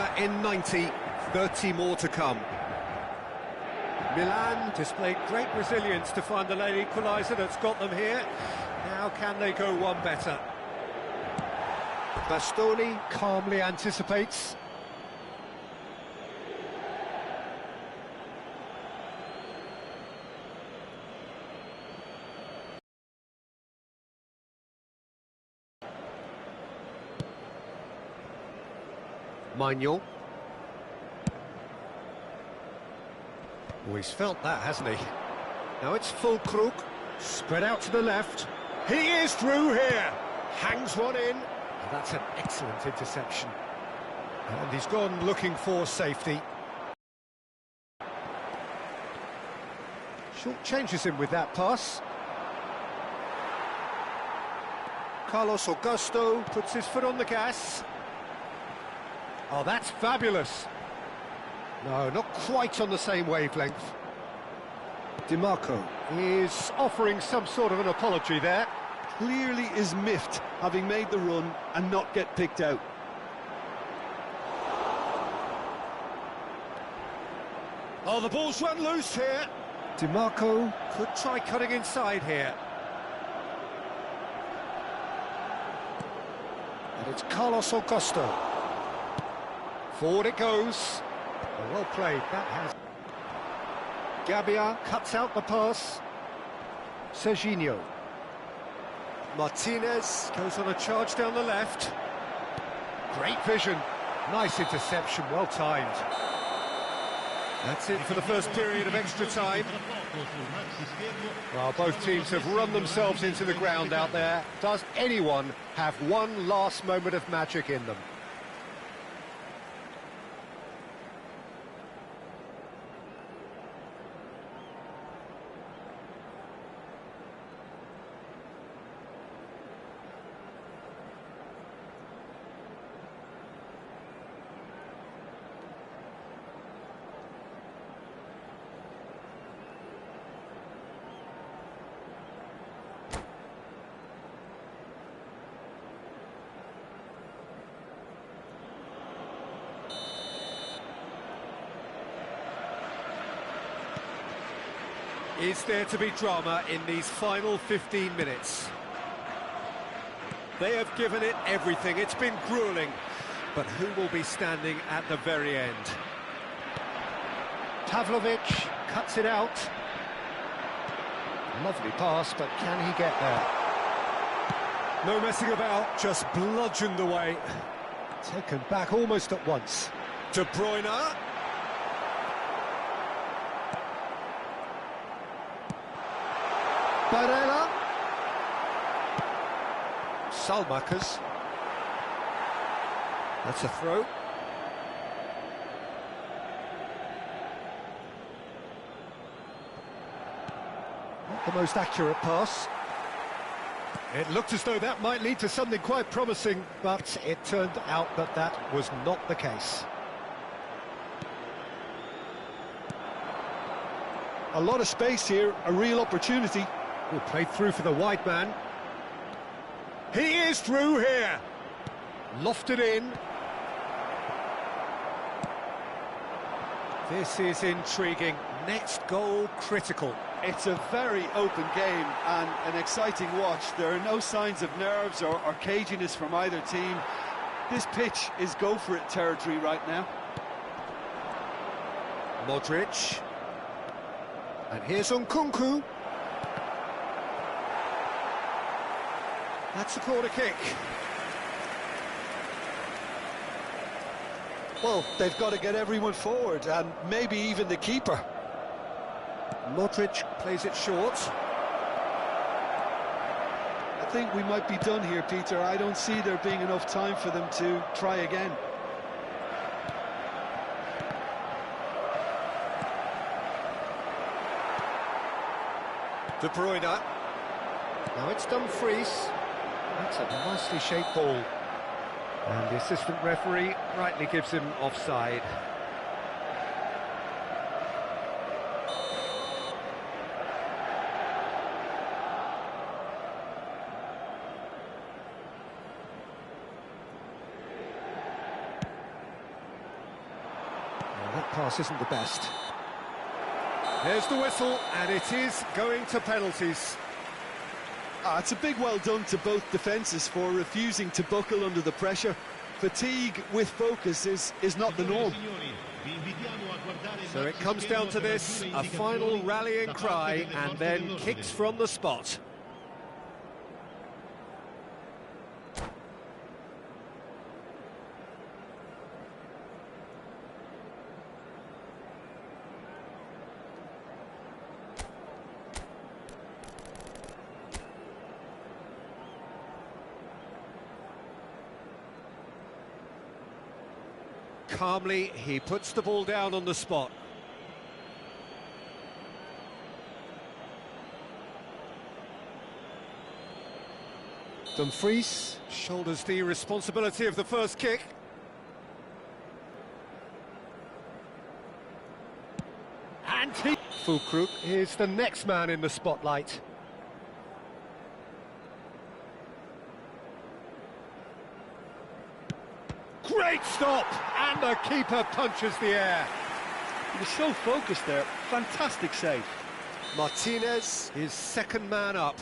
that in 90, 30 more to come. Milan displayed great resilience to find the late equaliser that's got them here. Now can they go one better? Bastoni calmly anticipates. Maignan. Oh, he's felt that, hasn't he? Now it's Fulkrug, spread out to the left. He is through here. Hangs one in. And that's an excellent interception. And he's gone looking for safety. Short changes him with that pass. Carlos Augusto puts his foot on the gas. Oh, that's fabulous. No, not quite on the same wavelength. DiMarco is offering some sort of an apology there. Clearly is miffed, having made the run and not get picked out. Oh, the ball's run loose here. DiMarco could try cutting inside here. And it's Carlos Augusto. Forward it goes. Oh, well played, that has... Gabbia cuts out the pass. Serginho. Martinez goes on a charge down the left. Great vision. Nice interception, well timed. That's it for the first period of extra time. Well, both teams have run themselves into the ground out there. Does anyone have one last moment of magic in them? Is there to be drama in these final 15 minutes? They have given it everything. It's been gruelling. But who will be standing at the very end? Pavlovic cuts it out. Lovely pass, but can he get there? No messing about, just bludgeoned away. Taken back almost at once. De Bruyne. Barella. Salmakers. That's a throw. Not the most accurate pass. It looked as though that might lead to something quite promising, but it turned out that that was not the case. A lot of space here, a real opportunity. Oh, played through for the wide man. He is through here. Lofted in. This is intriguing. Next goal critical. It's a very open game and an exciting watch. There are no signs of nerves or caginess from either team. This pitch is go-for-it territory right now. Modric. And here's Nkunku. That's a corner kick. Well, they've got to get everyone forward, and maybe even the keeper. Modric plays it short. I think we might be done here, Peter. I don't see there being enough time for them to try again. De Bruyne. Now it's Dumfries. That's a nicely shaped ball. And the assistant referee rightly gives him offside. Well, that pass isn't the best. There's the whistle, and it is going to penalties. It's a big well done to both defences for refusing to buckle under the pressure. Fatigue with focus is not the norm. So it comes down to this, a final rallying cry, and then kicks from the spot. Calmly, he puts the ball down on the spot. Dumfries Shoulders the responsibility of the first kick. and Füllkrug is the next man in the spotlight. Great stop, and the keeper punches the air. He was so focused there. Fantastic save. Martinez is second man up.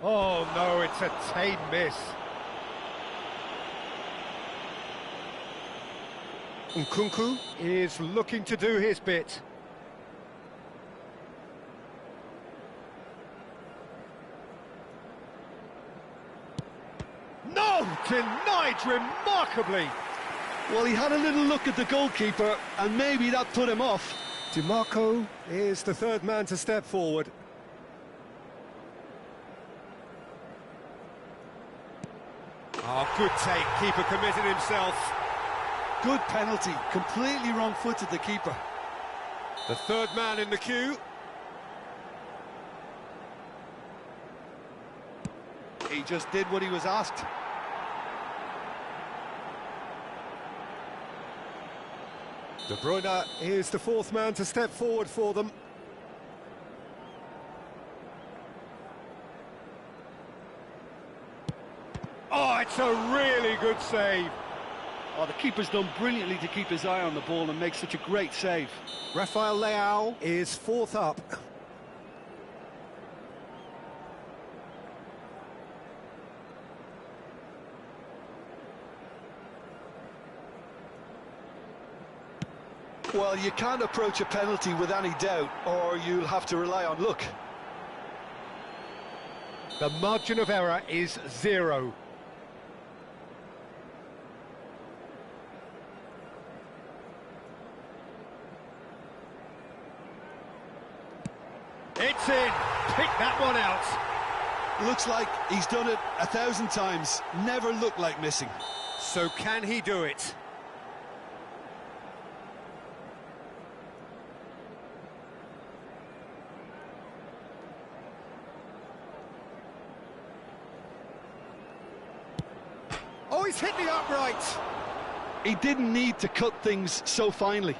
Oh no, it's a tame miss. Nkunku is looking to do his bit. No! Denied remarkably! Well, he had a little look at the goalkeeper, and maybe that put him off. DiMarco is the third man to step forward. Oh, good take, keeper committed himself. Good penalty, completely wrong-footed the keeper. The third man in the queue. He just did what he was asked. De Bruyne is the fourth man to step forward for them. Oh, it's a really good save. Oh, the keeper's done brilliantly to keep his eye on the ball and make such a great save. Rafael Leao is fourth up. Well, you can't approach a penalty with any doubt, or you'll have to rely on luck. The margin of error is 0. It's in. Pick that one out. Looks like he's done it 1,000 times. Never looked like missing. So can he do it? Oh, he's hit the upright. He didn't need to cut things so finely.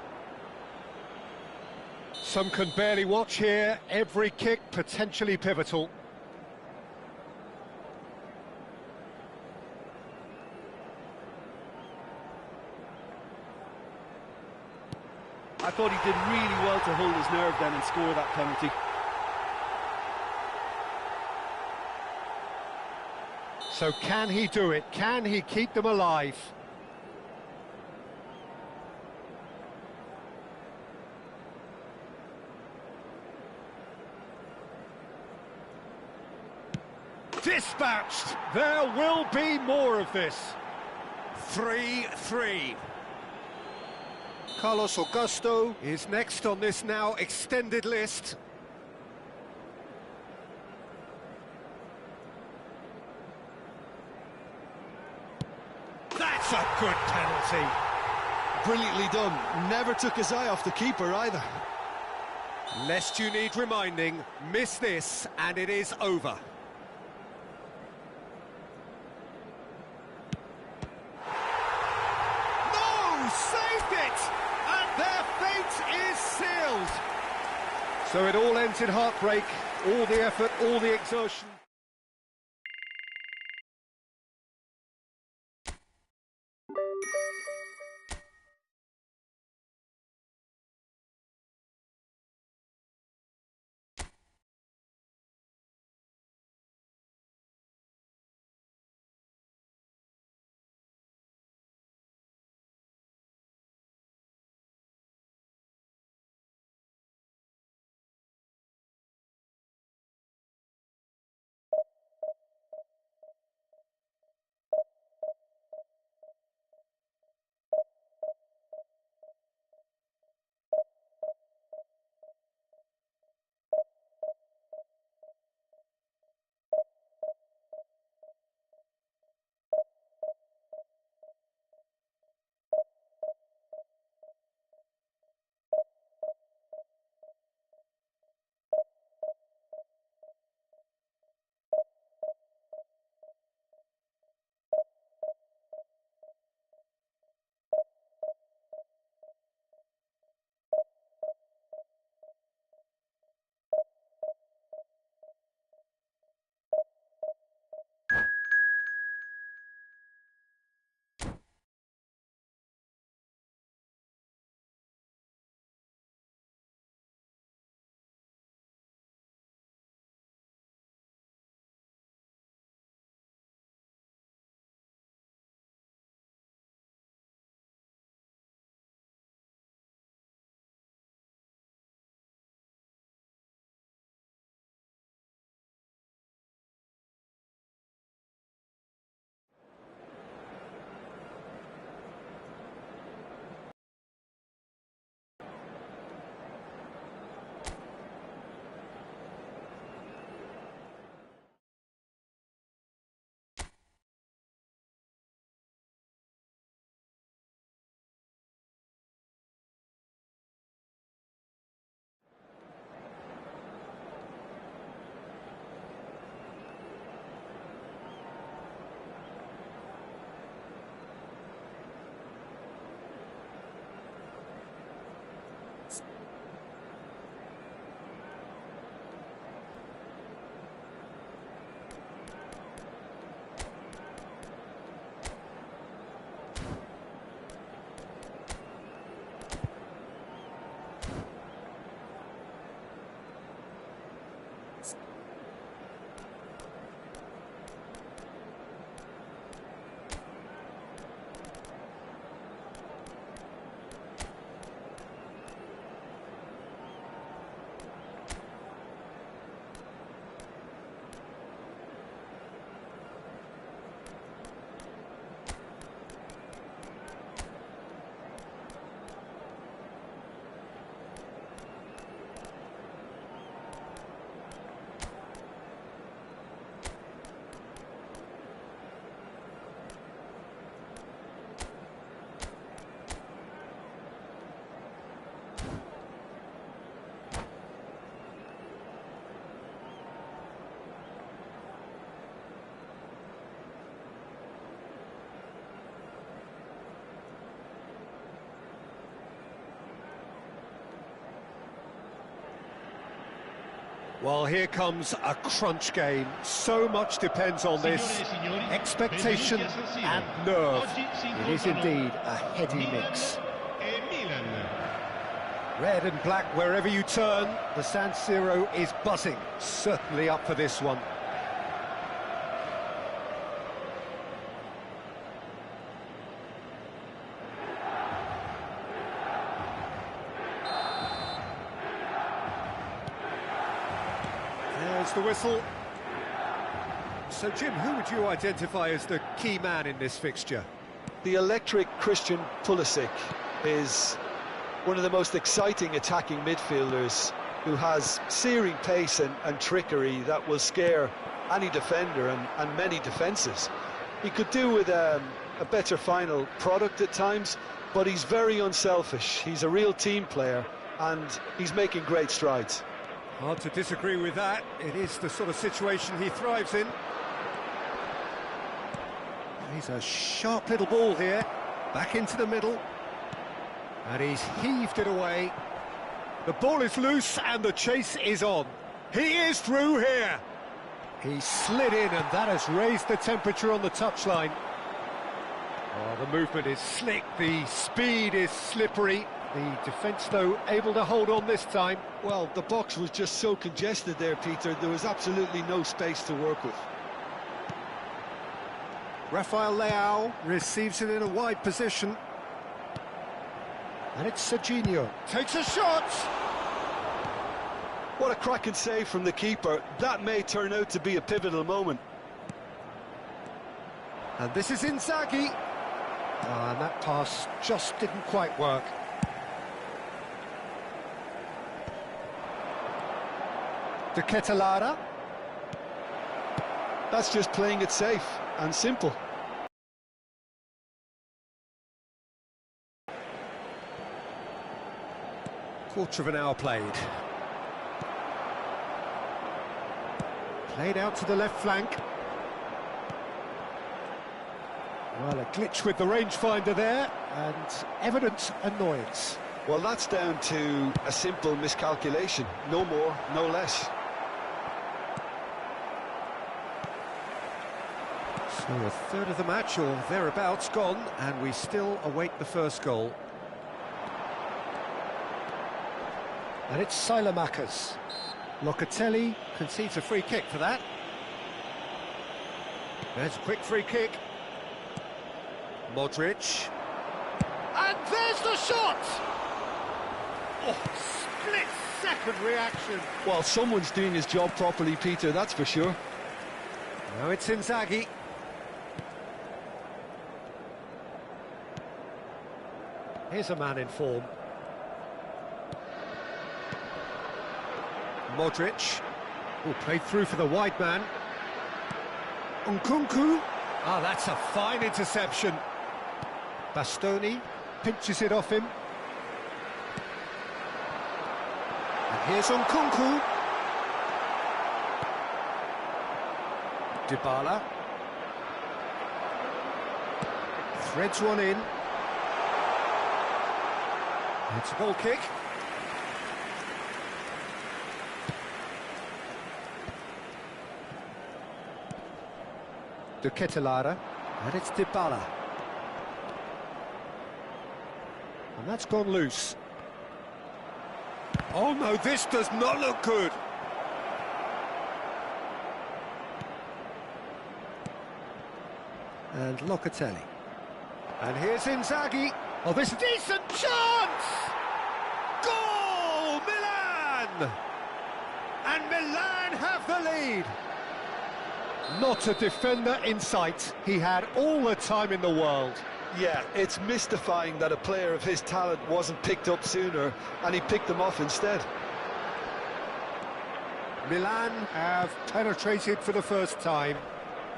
Some can barely watch here. Every kick potentially pivotal. I thought he did really well to hold his nerve then and score that penalty. So can he do it? Can he keep them alive? Dispatched! There will be more of this. 3-3. Carlos Augusto is next on this now extended list. That's a good penalty. Brilliantly done. Never took his eye off the keeper either. Lest you need reminding, miss this and it is over. No! Saved it! And their fate is sealed! So it all ends in heartbreak, all the effort, all the exertion. Well, here comes a crunch game. So much depends on this. Expectation and nerve. It is indeed a heady mix. Red and black wherever you turn. The San Siro is buzzing. Certainly up for this one. There's the whistle. So, Jim, who would you identify as the key man in this fixture? The electric Christian Pulisic is one of the most exciting attacking midfielders, who has searing pace and trickery that will scare any defender and many defences. He could do with a better final product at times, but he's very unselfish. He's a real team player and he's making great strides. Hard to disagree with that. It is the sort of situation he thrives in. He's a sharp little ball here. Back into the middle. And he's heaved it away. The ball is loose and the chase is on. He is through here. He slid in and that has raised the temperature on the touchline. Oh, the movement is slick, the speed is slippery. The defence, though, able to hold on this time. Well, the box was just so congested there, Peter. There was absolutely no space to work with. Rafael Leao receives it in a wide position. And it's Serginho. Takes a shot! What a cracking save from the keeper. That may turn out to be a pivotal moment. And this is Inzaghi. And that pass just didn't quite work. De Ketelaere. That's just playing it safe and simple. Quarter of an hour played. Played out to the left flank. Well, a glitch with the rangefinder there, and evident annoyance. Well, that's down to a simple miscalculation. No more, no less. So a third of the match, or thereabouts, gone, and we still await the first goal. And it's Sailamakers. Locatelli Concedes a free kick for that. There's a quick free kick. Modric. And there's the shot! Oh, split-second reaction. Well, someone's doing his job properly, Peter, that's for sure. Now it's Inzaghi. Here's a man in form. Modric. Oh, played through for the wide man. Nkunku. Ah, that's a fine interception. Bastoni pinches it off him. And here's Nkunku. Dybala. Threads one in. It's a goal kick. De Ketelaere. And it's Dybala. And that's gone loose. Oh no, this does not look good. And Locatelli. And here's Inzaghi. Oh, this decent chance! Goal! Milan! And Milan have the lead. Not a defender in sight. He had all the time in the world. Yeah, it's mystifying that a player of his talent wasn't picked up sooner, and he picked them off instead. Milan have penetrated for the first time.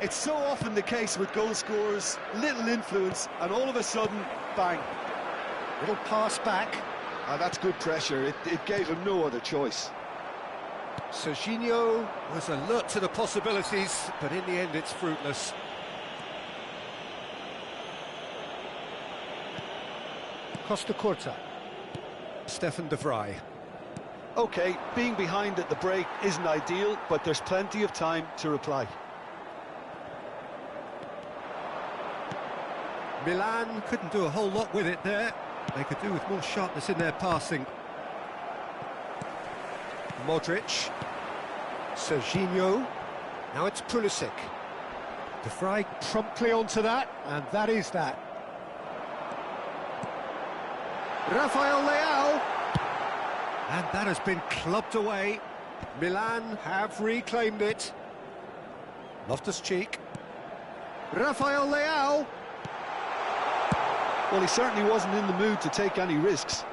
It's so often the case with goal scorers, little influence, and all of a sudden, bang. Little pass back. And that's good pressure. It gave him no other choice. Serginho Was alert to the possibilities, but in the end it's fruitless. Costa Curta. Stefan de Vrij. OK, being behind at the break isn't ideal, but there's plenty of time to reply. Milan couldn't do a whole lot with it there. They could do with more sharpness in their passing. Modric. Serginho. Now it's Pulisic. De Vrij promptly onto that, and that is that. Rafael Leao. And that has been clubbed away. Milan have reclaimed it. Loftus-Cheek. Rafael Leao. Well, he certainly wasn't in the mood to take any risks.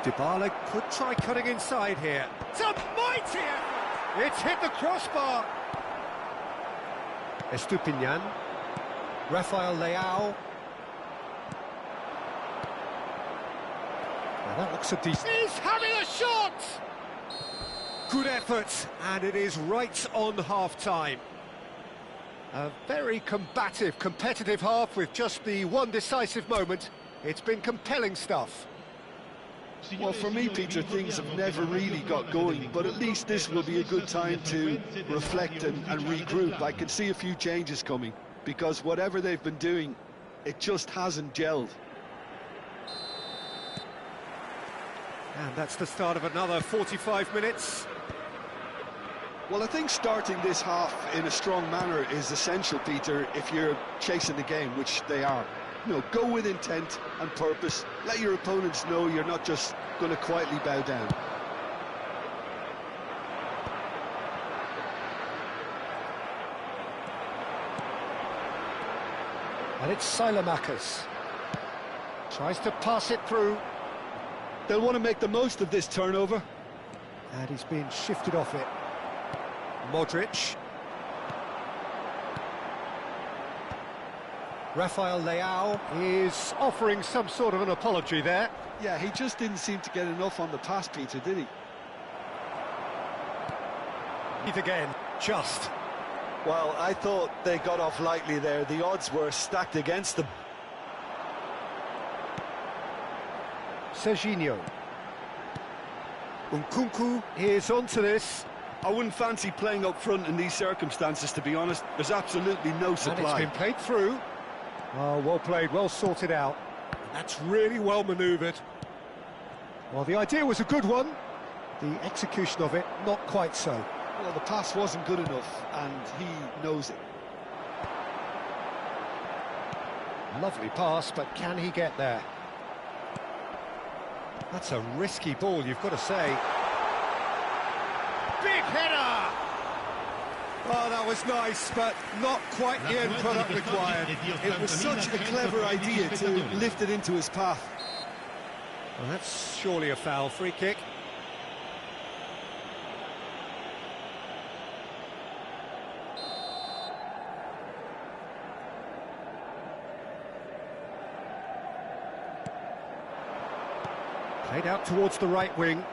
Dybala could try cutting inside here. It's a mighty effort! It's hit the crossbar. Estupinian. Rafael Leao. Now that looks a decent... He's having a shot! Good effort, and it is right on half-time. A very combative, competitive half with just the one decisive moment. It's been compelling stuff. Well, for me, Peter, things have never really got going, but at least this will be a good time to reflect and regroup. I can see a few changes coming, because whatever they've been doing, it just hasn't gelled. And that's the start of another 45 minutes. Well, I think starting this half in a strong manner is essential, Peter, if you're chasing the game, which they are. You know, go with intent and purpose. Let your opponents know you're not just going to quietly bow down. And it's Silamakis. Tries to pass it through. They'll want to make the most of this turnover. And he's been shifted off it. Modric. Rafael Leao is offering some sort of an apology there. Yeah, he just didn't seem to get enough on the pass, Peter, did he? It again, just. Well, I thought they got off lightly there. The odds were stacked against them. Serginho. Nkunku is onto this. I wouldn't fancy playing up front in these circumstances, to be honest. There's absolutely no supply. And it's been played through. Oh, well played, well sorted out. And that's really well manoeuvred. Well, the idea was a good one. The execution of it, not quite so. Well, the pass wasn't good enough, and he knows it. Lovely pass, but can he get there? That's a risky ball, you've got to say. Big header! Oh, that was nice, but not quite the end product required. It was such a clever idea to lift it into his path. Well, that's surely a foul. Free kick. Played out towards the right wing.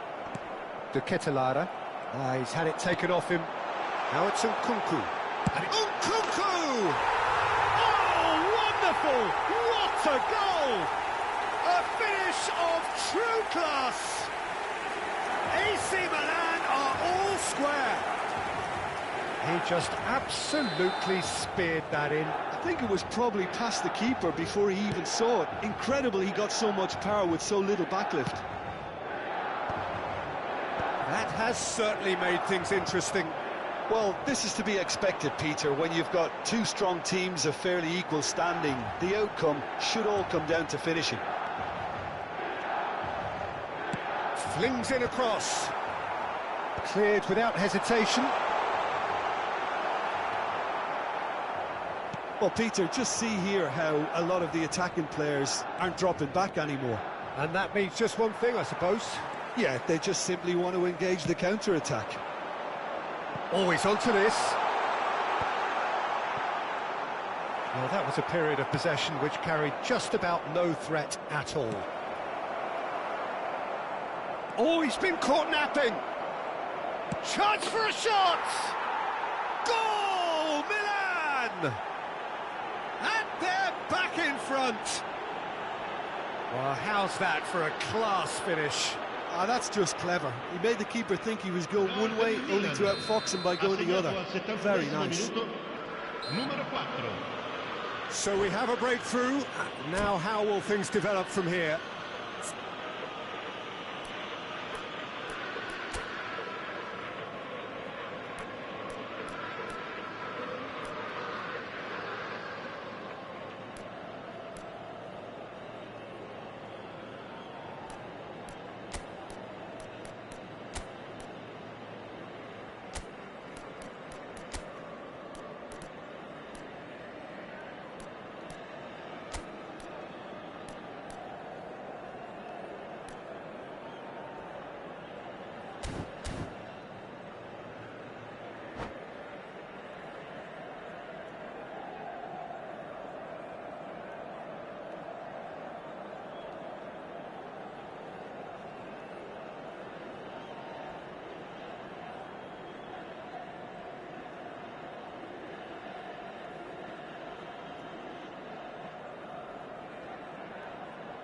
De Ketelaere. He's had it taken off him. Now it's Nkunku. Nkunku! Oh, wonderful! What a goal! A finish of true class! AC Milan are all square. He just absolutely speared that in. I think it was probably past the keeper before he even saw it. Incredible he got so much power with so little backlift. That has certainly made things interesting. Well, this is to be expected, Peter. When you've got two strong teams of fairly equal standing, the outcome should all come down to finishing. Flings in across. Cleared without hesitation. Well, Peter, just see here how a lot of the attacking players aren't dropping back anymore. And that means just one thing, I suppose. Yeah, they just simply want to engage the counter-attack. Always onto this. Well, that was a period of possession which carried just about no threat at all. Oh, he's been caught napping. Chance for a shot! Goal, Milan! And they're back in front. Well, how's that for a class finish? Ah, that's just clever. He made the keeper think he was going one way, only to outfox him by going the other. Very nice. So we have a breakthrough. Now how will things develop from here?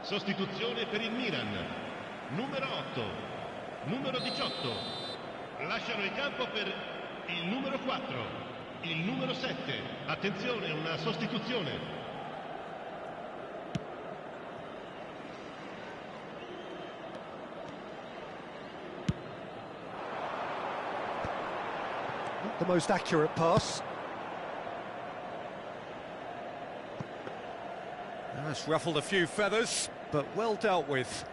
Sostituzione per il Milan, numero 8, numero 18, lasciano il campo per il numero 4, il numero 7, attenzione, una sostituzione. The most accurate pass. That's ruffled a few feathers, but well dealt with.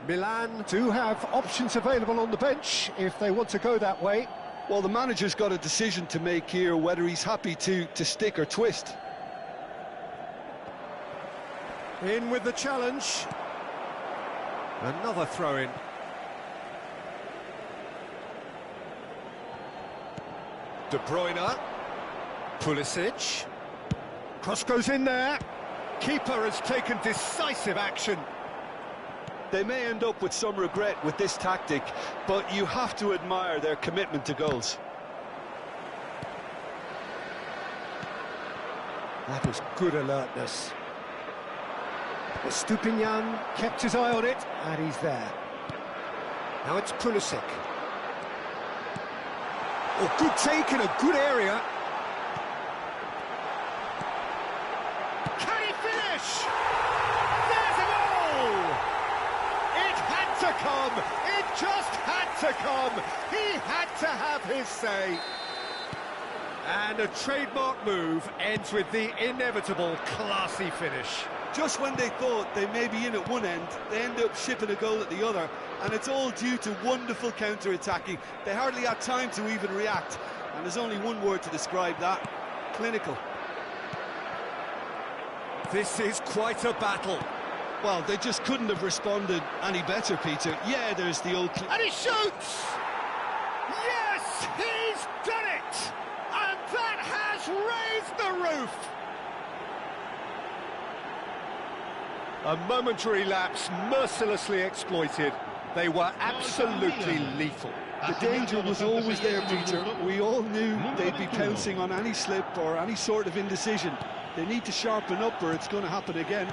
Milan do have options available on the bench if they want to go that way. Well, the manager's got a decision to make here, whether he's happy to stick or twist. In with the challenge. Another throw-in. De Bruyne. Pulisic. Cross goes in there. Keeper has taken decisive action. They may end up with some regret with this tactic, but you have to admire their commitment to goals. That is good alertness. Stupinian kept his eye on it, and he's there. Now it's Pulisic. Oh, good take in a good area. Can he finish? There's a goal! It had to come. It just had to come. He had to have his say. And a trademark move ends with the inevitable classy finish. Just when they thought they may be in at one end, they end up shipping a goal at the other, and it's all due to wonderful counter-attacking. They hardly had time to even react, and there's only one word to describe that: clinical. This is quite a battle. Well, they just couldn't have responded any better, Peter. Yeah, there's the old... And he shoots! Yes, he's done it! And that has raised the roof! A momentary lapse mercilessly exploited. They were absolutely lethal. The danger was always there, Peter. We all knew they'd be pouncing on any slip or any sort of indecision. They need to sharpen up or it's going to happen again.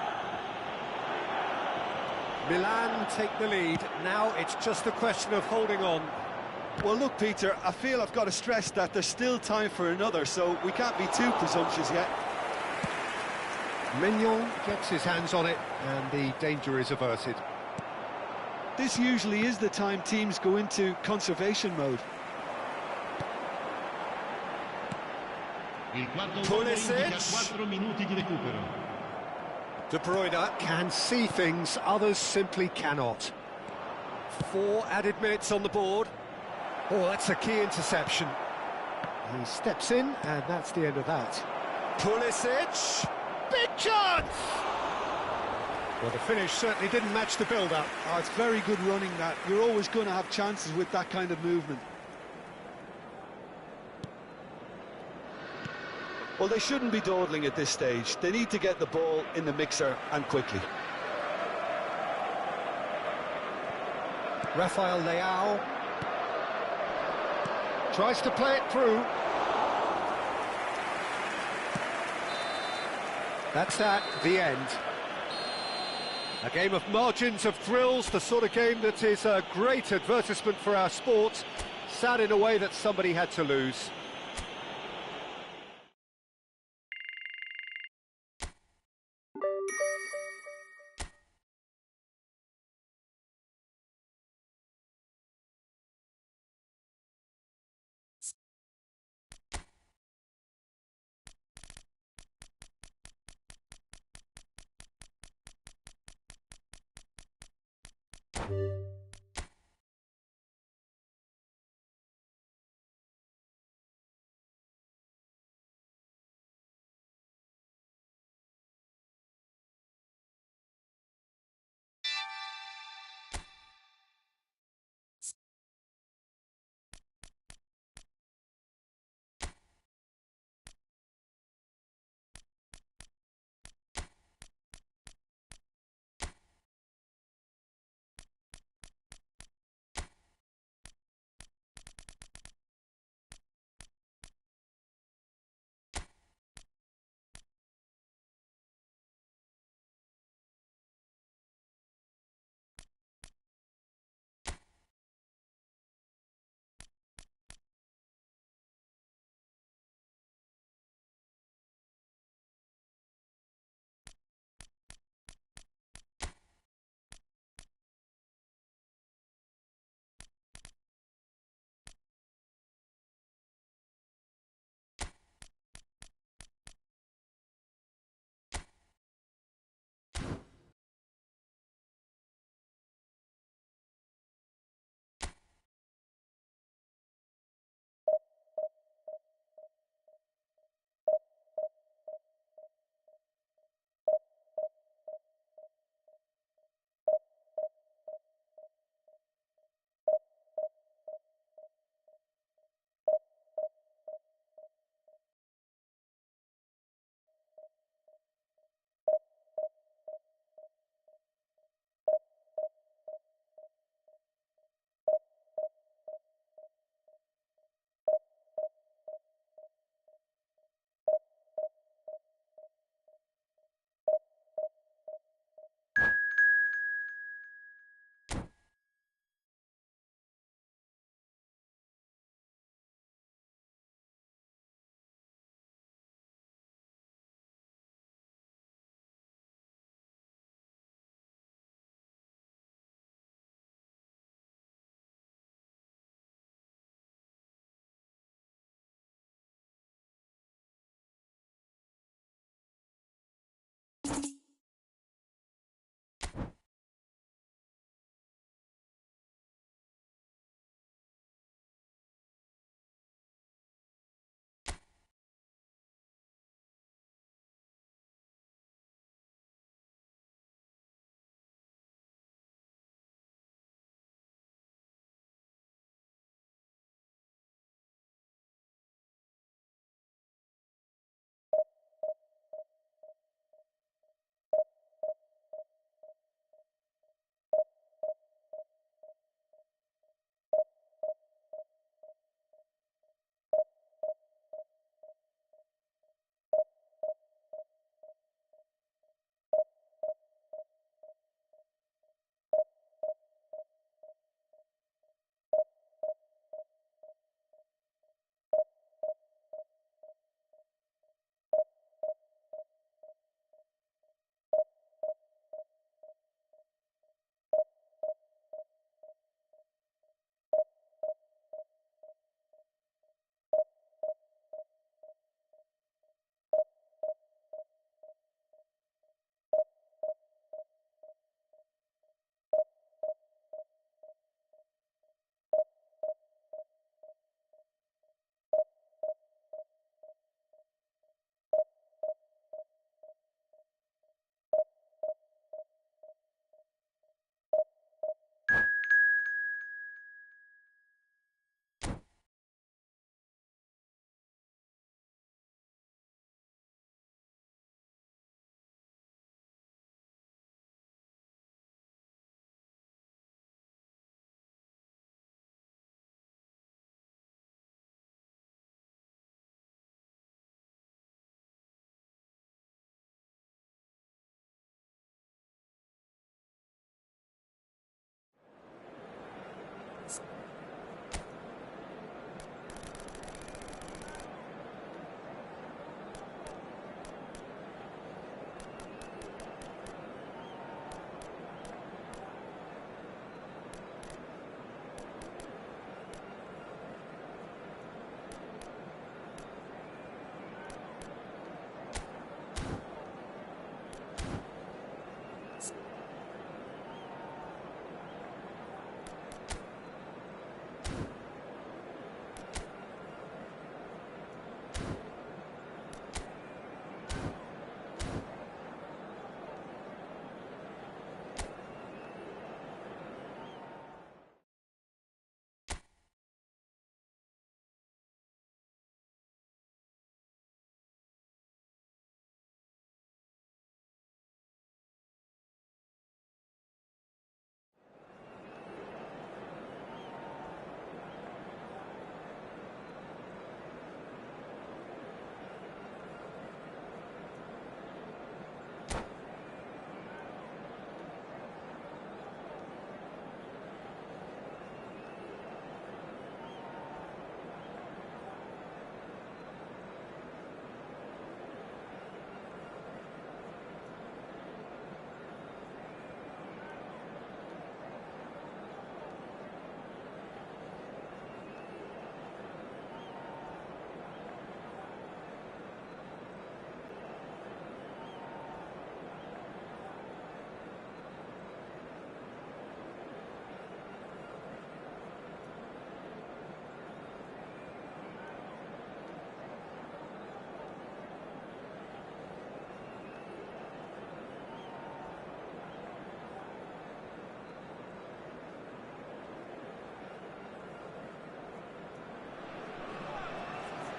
Milan take the lead. Now it's just a question of holding on. Well, look, Peter, I feel I've got to stress that there's still time for another, so we can't be too presumptuous yet. Mignon gets his hands on it, and the danger is averted. This usually is the time teams go into conservation mode. Pulisic. De Bruyne can see things others simply cannot. 4 added minutes on the board. Oh, that's a key interception. He steps in, and that's the end of that. Pulisic. Big chance! Well, the finish certainly didn't match the build-up. Oh, it's very good running, that. You're always going to have chances with that kind of movement. Well, they shouldn't be dawdling at this stage. They need to get the ball in the mixer, and quickly. Rafael Leao tries to play it through. That's at the end. A game of margins of thrills, the sort of game that is a great advertisement for our sport. Sad in a way that somebody had to lose.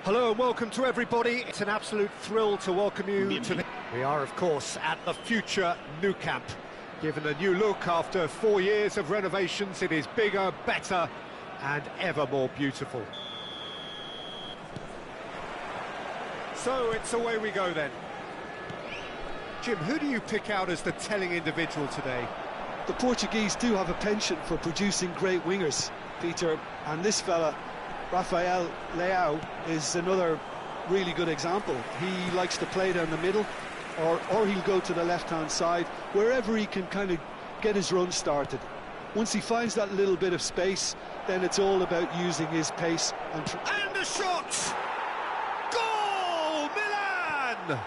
Hello and welcome to everybody. It's an absolute thrill to welcome you to the... We are, of course, at the future Nou Camp. Given a new look after 4 years of renovations, it is bigger, better and ever more beautiful. So it's away we go then. Jim, who do you pick out as the telling individual today? The Portuguese do have a penchant for producing great wingers, Peter, and this fella, Rafael Leao, is another really good example. He likes to play down the middle, or he'll go to the left-hand side, wherever he can kind of get his run started. Once he finds that little bit of space, then it's all about using his pace. And a shot! Goal, Milan!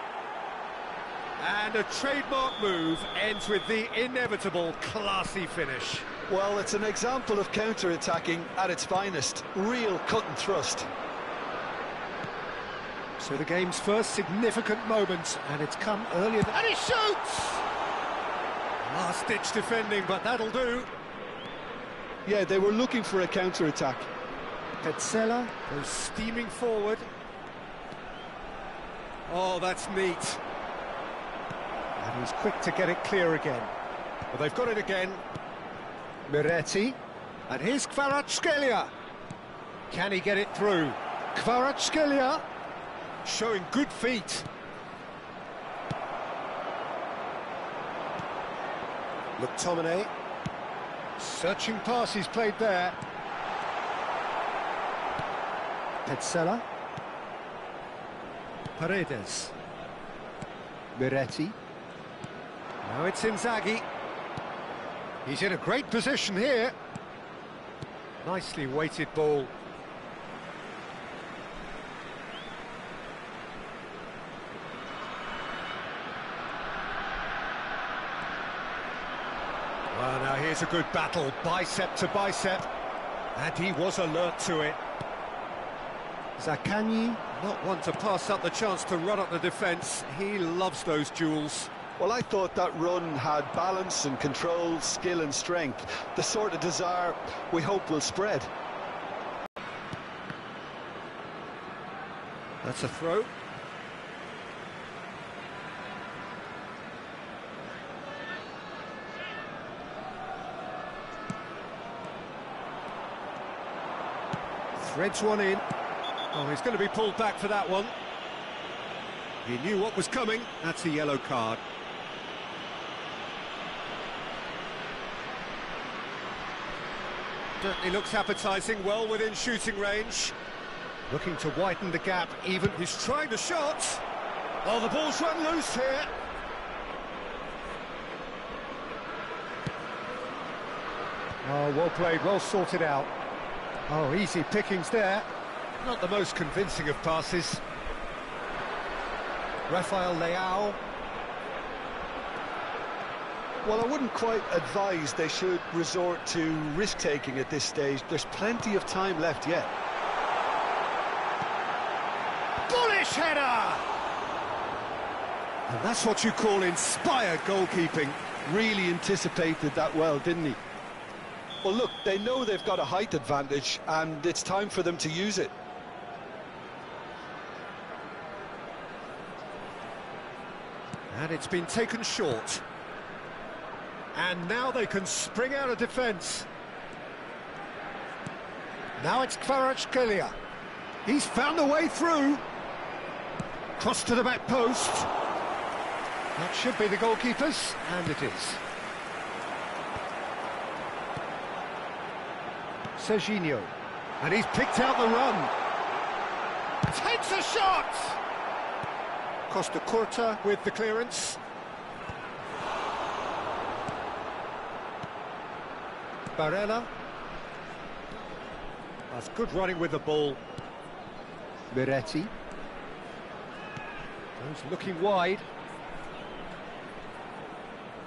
And a trademark move ends with the inevitable classy finish. Well, it's an example of counter-attacking at its finest. Real cut and thrust. So the game's first significant moment, and it's come earlier than... And he shoots! Last-ditch defending, but that'll do. Yeah, they were looking for a counter-attack. Petzela goes steaming forward. Oh, that's neat. And he's quick to get it clear again. Well, they've got it again. Miretti. And here's Kvaratskhelia. Can he get it through? Kvaratskhelia showing good feet. McTominay. Searching pass he's played there. Petzela. Paredes. Miretti. Now it's Inzaghi. He's in a great position here. Nicely weighted ball. Well, now here's a good battle, bicep to bicep. And he was alert to it. Zaccagni, not one to pass up the chance to run up the defence. He loves those duels. Well, I thought that run had balance and control, skill and strength. The sort of desire we hope will spread. That's a throw. Threads one in. Oh, he's going to be pulled back for that one. He knew what was coming. That's a yellow card. Certainly looks appetising, well within shooting range. Looking to widen the gap, even. He's trying the shot. Oh, the ball's run loose here. Oh, well played, well sorted out. Oh, easy pickings there. Not the most convincing of passes. Rafael Leao. Well, I wouldn't quite advise they should resort to risk-taking at this stage. There's plenty of time left yet. Bullish header! And that's what you call inspired goalkeeping. Really anticipated that well, didn't he? Well, look, they know they've got a height advantage, and it's time for them to use it. And it's been taken short. And now they can spring out of defence. Now it's Kvaratskhelia. He's found a way through. Cross to the back post. That should be the goalkeepers, and it is. Serginho. And he's picked out the run. Takes a shot! Costa Curta with the clearance. Barella. That's good running with the ball. Miretti. Goes looking wide.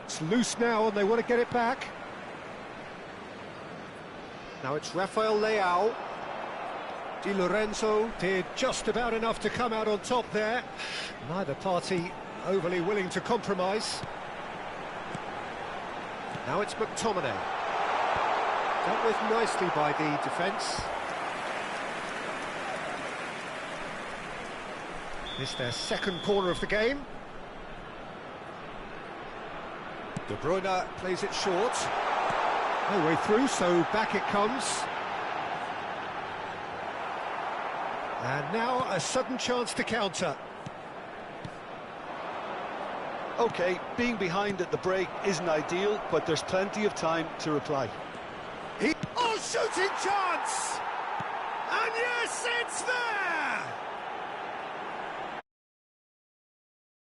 It's loose now and they want to get it back. Now it's Rafael Leao. Di Lorenzo did just about enough to come out on top there. Neither party overly willing to compromise. Now it's McTominay. Dealt with nicely by the defence. It's their second corner of the game. De Bruyne plays it short. No way through, so back it comes. And now a sudden chance to counter. OK, being behind at the break isn't ideal, but there's plenty of time to reply. Oh, shooting chance! And yes, it's there!